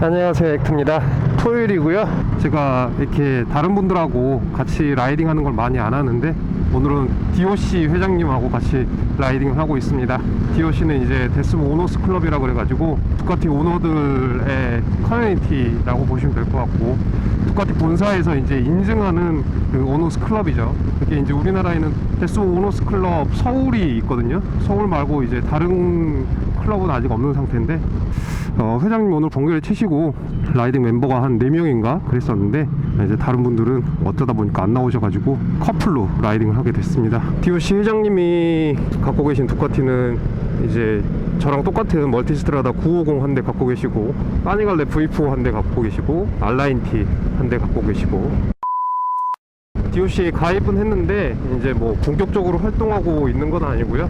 안녕하세요, 엑트입니다. 토요일이고요. 제가 이렇게 다른 분들하고 같이 라이딩 하는 걸 많이 안 하는데 오늘은 DOC 회장님하고 같이 라이딩을 하고 있습니다. DOC는 이제 데스모 오너스 클럽이라고 그래가지고 두카티 오너들의 커뮤니티라고 보시면 될 것 같고, 두카티 본사에서 이제 인증하는 그 오너스 클럽이죠. 그게 이제 우리나라에는 데스모 오너스 클럽 서울이 있거든요. 서울 말고 이제 다른 클럽은 아직 없는 상태인데, 회장님 오늘 번개를 치시고 라이딩 멤버가 한 4명인가 그랬었는데, 이제 다른 분들은 어쩌다 보니까 안 나오셔가지고 커플로 라이딩을 하게 됐습니다. DOC 회장님이 갖고 계신 두카티는 이제 저랑 똑같은 멀티스트라다 950 한 대 갖고 계시고, 빠니갈레 V4 한 대 갖고 계시고, 알라인티 한 대 갖고 계시고, DOC에 가입은 했는데 이제 뭐 본격적으로 활동하고 있는 건 아니고요.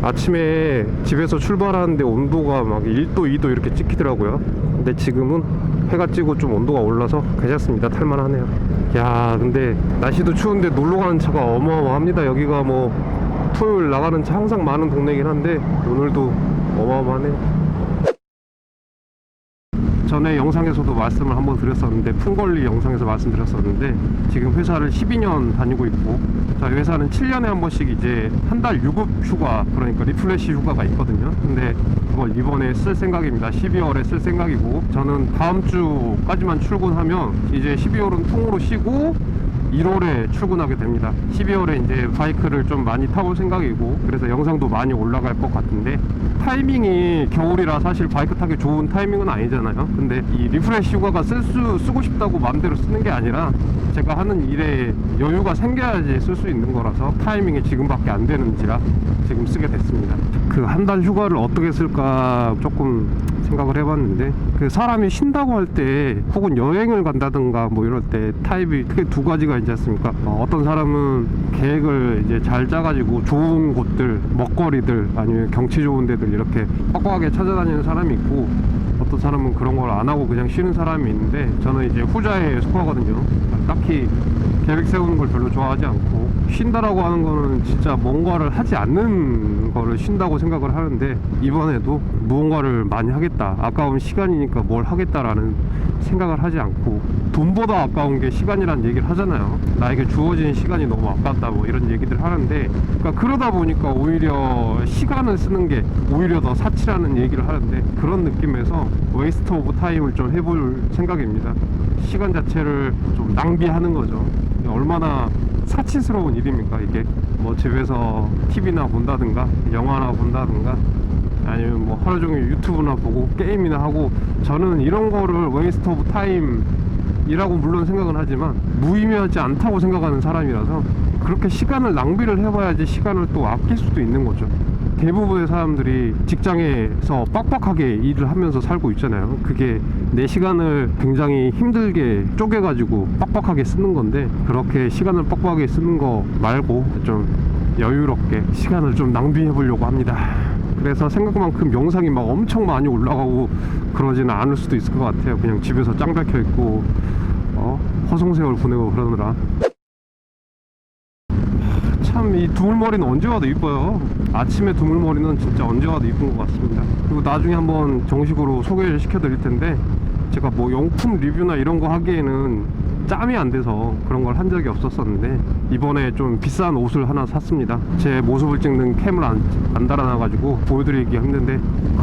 아침에 집에서 출발하는데 온도가 막 1도 2도 이렇게 찍히더라고요. 근데 지금은 해가 찌고 좀 온도가 올라서 괜찮습니다. 탈만하네요. 야, 근데 날씨도 추운데 놀러 가는 차가 어마어마합니다. 여기가 뭐 토요일 나가는 차 항상 많은 동네이긴 한데 오늘도 어마어마하네요. 전에 영상에서도 말씀을 한번 드렸었는데, 품권리 영상에서 말씀드렸었는데, 지금 회사를 12년 다니고 있고, 저희 회사는 7년에 한 번씩 이제 한 달 유급 휴가, 그러니까 리플래시 휴가가 있거든요. 근데 그걸 이번에 쓸 생각입니다. 12월에 쓸 생각이고, 저는 다음 주까지만 출근하면 이제 12월은 통으로 쉬고 1월에 출근하게 됩니다. 12월에 이제 바이크를 좀 많이 타볼 생각이고, 그래서 영상도 많이 올라갈 것 같은데, 타이밍이 겨울이라 사실 바이크 타기 좋은 타이밍은 아니잖아요. 근데 이 리프레시 휴가가 쓰고 싶다고 마음대로 쓰는 게 아니라 제가 하는 일에 여유가 생겨야지 쓸 수 있는 거라서 타이밍이 지금밖에 안 되는지라 지금 쓰게 됐습니다. 그 한 달 휴가를 어떻게 쓸까 조금 생각을 해봤는데, 그 사람이 쉰다고 할 때 혹은 여행을 간다든가 뭐 이럴 때 타입이 크게 두 가지가 있지 않습니까? 어떤 사람은 계획을 이제 잘 짜가지고 좋은 곳들, 먹거리들, 아니면 경치 좋은 데들 이렇게 빡빡하게 찾아다니는 사람이 있고, 어떤 사람은 그런 걸 안 하고 그냥 쉬는 사람이 있는데, 저는 이제 후자에 속하거든요. 딱히 계획 세우는 걸 별로 좋아하지 않고, 쉰다라고 하는 거는 진짜 뭔가를 하지 않는 거를 쉰다고 생각을 하는데, 이번에도 무언가를 많이 하겠다, 아까운 시간이니까 뭘 하겠다라는 생각을 하지 않고, 돈보다 아까운 게 시간이란 얘기를 하잖아요. 나에게 주어진 시간이 너무 아깝다 뭐 이런 얘기들 하는데, 그러니까 그러다 보니까 오히려 시간을 쓰는 게 오히려 더 사치라는 얘기를 하는데, 그런 느낌에서 웨이스트 오브 타임을 좀 해볼 생각입니다. 시간 자체를 좀 낭비하는 거죠. 얼마나 사치스러운 일입니까 이게. 뭐 집에서 TV나 본다든가 영화나 본다든가 아니면 뭐 하루 종일 유튜브나 보고 게임이나 하고, 저는 이런 거를 웨이스트 오브 타임 이라고 물론 생각은 하지만 무의미하지 않다고 생각하는 사람이라서, 그렇게 시간을 낭비를 해봐야지 시간을 또 아낄 수도 있는 거죠. 대부분의 사람들이 직장에서 빡빡하게 일을 하면서 살고 있잖아요. 그게 내 시간을 굉장히 힘들게 쪼개가지고 빡빡하게 쓰는 건데, 그렇게 시간을 빡빡하게 쓰는 거 말고 좀 여유롭게 시간을 좀 낭비해 보려고 합니다. 그래서 생각만큼 영상이 막 엄청 많이 올라가고 그러지는 않을 수도 있을 것 같아요. 그냥 집에서 짱 박혀 있고 허송세월 보내고 그러느라. 참 이 두물머리는 언제 와도 이뻐요. 아침에 두물머리는 진짜 언제 와도 이쁜 것 같습니다. 그리고 나중에 한번 정식으로 소개를 시켜 드릴 텐데, 제가 뭐 용품 리뷰나 이런 거 하기에는 짬이 안 돼서 그런 걸 한 적이 없었었는데, 이번에 좀 비싼 옷을 하나 샀습니다. 제 모습을 찍는 캠을 안 달아놔가지고 보여드리기 힘든데,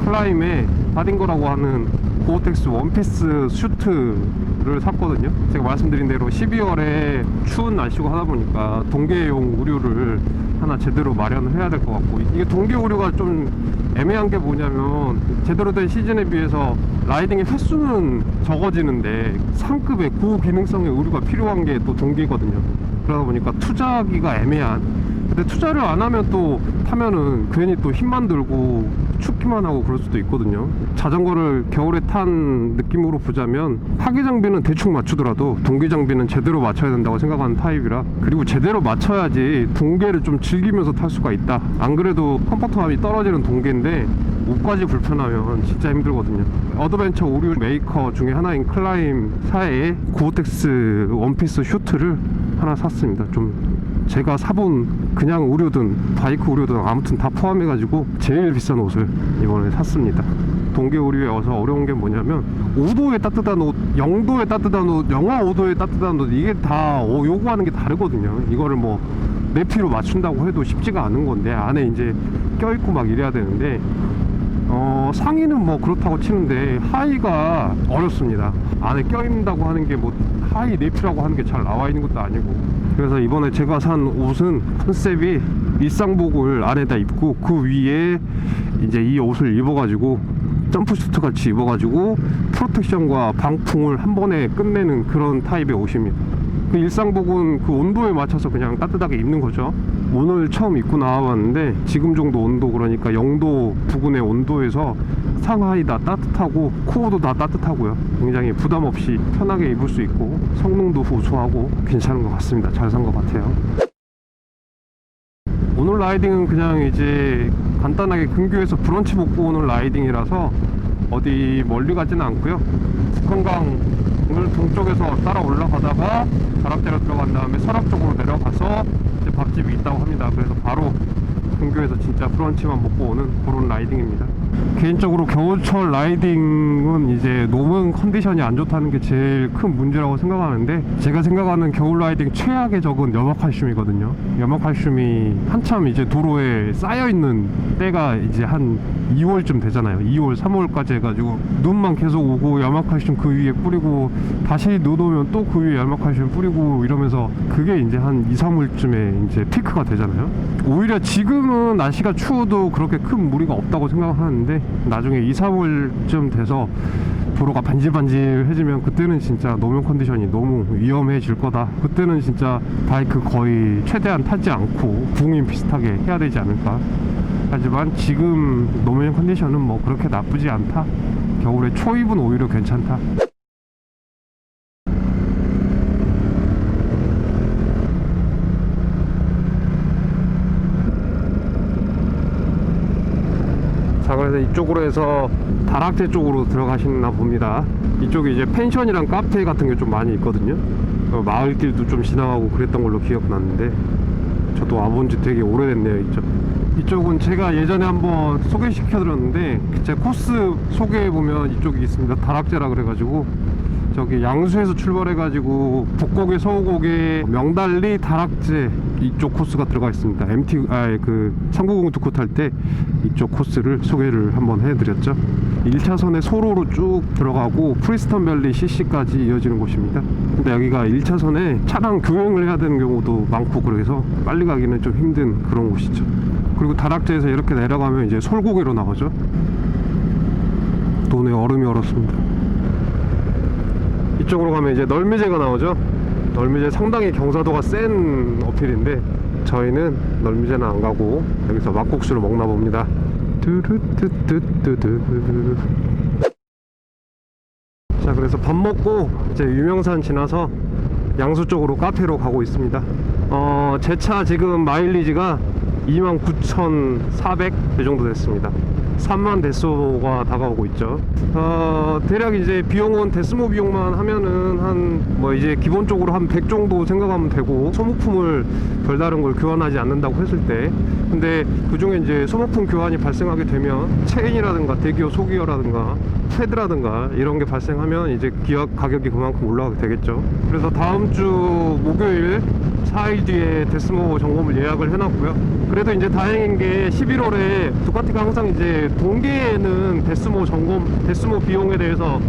클라임의 하딩거라고 하는 고어텍스 원피스 슈트를 샀거든요. 제가 말씀드린 대로 12월에 추운 날씨고 하다 보니까 동계용 의류를 하나 제대로 마련을 해야 될 것 같고, 이게 동계 의류가 좀 애매한 게 뭐냐면, 제대로 된 시즌에 비해서 라이딩의 횟수는 적어지는데 상급의 고기능성의 의류가 필요한 게 또 동계거든요. 그러다 보니까 투자하기가 애매한. 근데 투자를 안 하면 또 타면은 괜히 또 힘만 들고 춥기만 하고 그럴 수도 있거든요. 자전거를 겨울에 탄 느낌으로 보자면, 하계 장비는 대충 맞추더라도 동계 장비는 제대로 맞춰야 된다고 생각하는 타입이라, 그리고 제대로 맞춰야지 동계를 좀 즐기면서 탈 수가 있다. 안 그래도 컴포트함이 떨어지는 동계인데 옷까지 불편하면 진짜 힘들거든요. 어드벤처 오류 메이커 중에 하나인 클라임사의 고어텍스 원피스 슈트를 하나 샀습니다. 좀 제가 사본 그냥 의류든 바이크 의류든 아무튼 다 포함해가지고 제일 비싼 옷을 이번에 샀습니다. 동계오류에 와서 어려운 게 뭐냐면 5도에 따뜻한 옷, 0도에 따뜻한 옷, 영하 5도에 따뜻한 옷, 이게 다 요구하는 게 다르거든요. 이거를 뭐 내피로 맞춘다고 해도 쉽지가 않은 건데 안에 이제 껴있고 막 이래야 되는데 상의는 뭐 그렇다고 치는데 하의가 어렵습니다. 안에 껴있다고 하는 게 뭐 하의 내피라고 하는 게 잘 나와 있는 것도 아니고. 그래서 이번에 제가 산 옷은 컨셉이 일상복을 안에다 입고 그 위에 이제 이 옷을 입어가지고 점프슈트 같이 입어가지고 프로텍션과 방풍을 한 번에 끝내는 그런 타입의 옷입니다. 그 일상복은 그 온도에 맞춰서 그냥 따뜻하게 입는 거죠. 오늘 처음 입고 나와봤는데 지금 정도 온도, 그러니까 0도 부근의 온도에서 상하이 다 따뜻하고 코어도 다 따뜻하고요. 굉장히 부담 없이 편하게 입을 수 있고 성능도 우수하고 괜찮은 것 같습니다. 잘 산 것 같아요. 오늘 라이딩은 그냥 이제 간단하게 근교에서 브런치 먹고 오는 라이딩이라서 어디 멀리 가지는 않고요. 북한강을 동쪽에서 따라 올라가다가 가락대로 들어간 다음에 설악 쪽으로 내려가서 이제 밥집이 있다고 합니다. 그래서 바로 근교에서 진짜 브런치만 먹고 오는 그런 라이딩입니다. 개인적으로 겨울철 라이딩은 이제 노면 컨디션이 안 좋다는 게 제일 큰 문제라고 생각하는데, 제가 생각하는 겨울 라이딩 최악의 적은 염화칼슘이거든요. 염화칼슘이 한참 이제 도로에 쌓여있는 때가 이제 한 2월쯤 되잖아요. 2월, 3월까지 해가지고 눈만 계속 오고 염화칼슘 그 위에 뿌리고 다시 눈 오면 또 그 위에 염화칼슘 뿌리고 이러면서 그게 이제 한 2, 3월쯤에 이제 피크가 되잖아요. 오히려 지금은 날씨가 추워도 그렇게 큰 무리가 없다고 생각하는데 나중에 2, 3월쯤 돼서 도로가 반질반질해지면 그때는 진짜 노면 컨디션이 너무 위험해질 거다. 그때는 진짜 바이크 거의 최대한 타지 않고 붕인 비슷하게 해야 되지 않을까. 하지만 지금 노면 컨디션은 뭐 그렇게 나쁘지 않다. 겨울에 초입은 오히려 괜찮다. 자, 그래서 이쪽으로 해서 다락제 쪽으로 들어가시나 봅니다. 이쪽에 이제 펜션이랑 카페 같은 게 좀 많이 있거든요. 마을길도 좀 지나가고 그랬던 걸로 기억났는데 저도 와본 지 되게 오래됐네요. 이쪽은 제가 예전에 한번 소개시켜 드렸는데 제 코스 소개해보면 이쪽이 있습니다. 다락제라 그래가지고 저기 양수에서 출발해가지고 북곡에 서우곡에 명달리 다락제 이쪽 코스가 들어가 있습니다. 그 390 두코 탈 때 이쪽 코스를 소개를 한번 해드렸죠. 1차선에 소로로 쭉 들어가고 프리스턴 밸리 CC까지 이어지는 곳입니다. 근데 여기가 1차선에 차량 교행을 해야 되는 경우도 많고 그래서 빨리 가기는 좀 힘든 그런 곳이죠. 그리고 다락제에서 이렇게 내려가면 이제 솔고개로 나오죠. 돈에 얼음이 얼었습니다. 이쪽으로 가면 이제 널미제가 나오죠. 널미제 상당히 경사도가 센 어필인데 저희는 널미제는 안 가고 여기서 막국수를 먹나 봅니다. 자, 그래서 밥 먹고 이제 유명산 지나서 양수 쪽으로 카페로 가고 있습니다. 제 차 지금 마일리지가 29,400 이 정도 됐습니다. 3만 대소가 다가오고 있죠. 대략 이제 비용은 데스모 비용만 하면은 한 뭐 이제 기본적으로 한 100 정도 생각하면 되고, 소모품을 별다른 걸 교환하지 않는다고 했을 때, 근데 그 중에 이제 소모품 교환이 발생하게 되면 체인이라든가 대기어 소기어라든가 패드라든가 이런 게 발생하면 이제 기어 가격이 그만큼 올라가게 되겠죠. 그래서 다음 주 목요일 4일 뒤에 데스모 점검을 예약을 해놨고요. 그래도 이제 다행인 게 11월에 두카티가 항상 이제 동계에는 데스모 점검, 데스모 비용에 대해서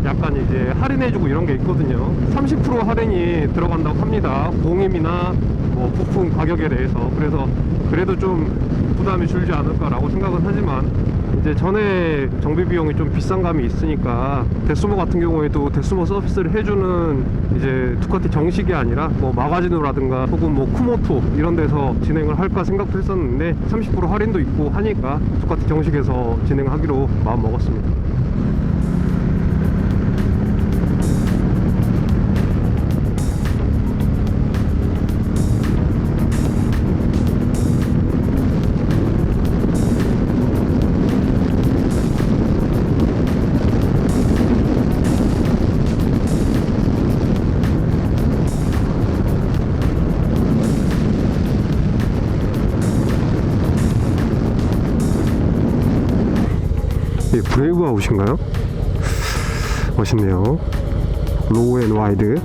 약간 이제 할인해주고 이런 게 있거든요. 30% 할인이 들어간다고 합니다. 공임이나 뭐 부품 가격에 대해서. 그래서 그래도 좀 부담이 줄지 않을까라고 생각은 하지만 이제 전에 정비 비용이 좀 비싼 감이 있으니까 데스모 같은 경우에도 데스모 서비스를 해주는 이제 두카티 정식이 아니라 뭐 마가지노라든가 혹은 뭐 쿠모토 이런 데서 진행을 할까 생각도 했었는데 30% 할인도 있고 하니까 두카티 정식에서 진행하기로 마음 먹었습니다. 이게 브레이브 아웃인가요? 멋있네요. 로우 앤 와이드.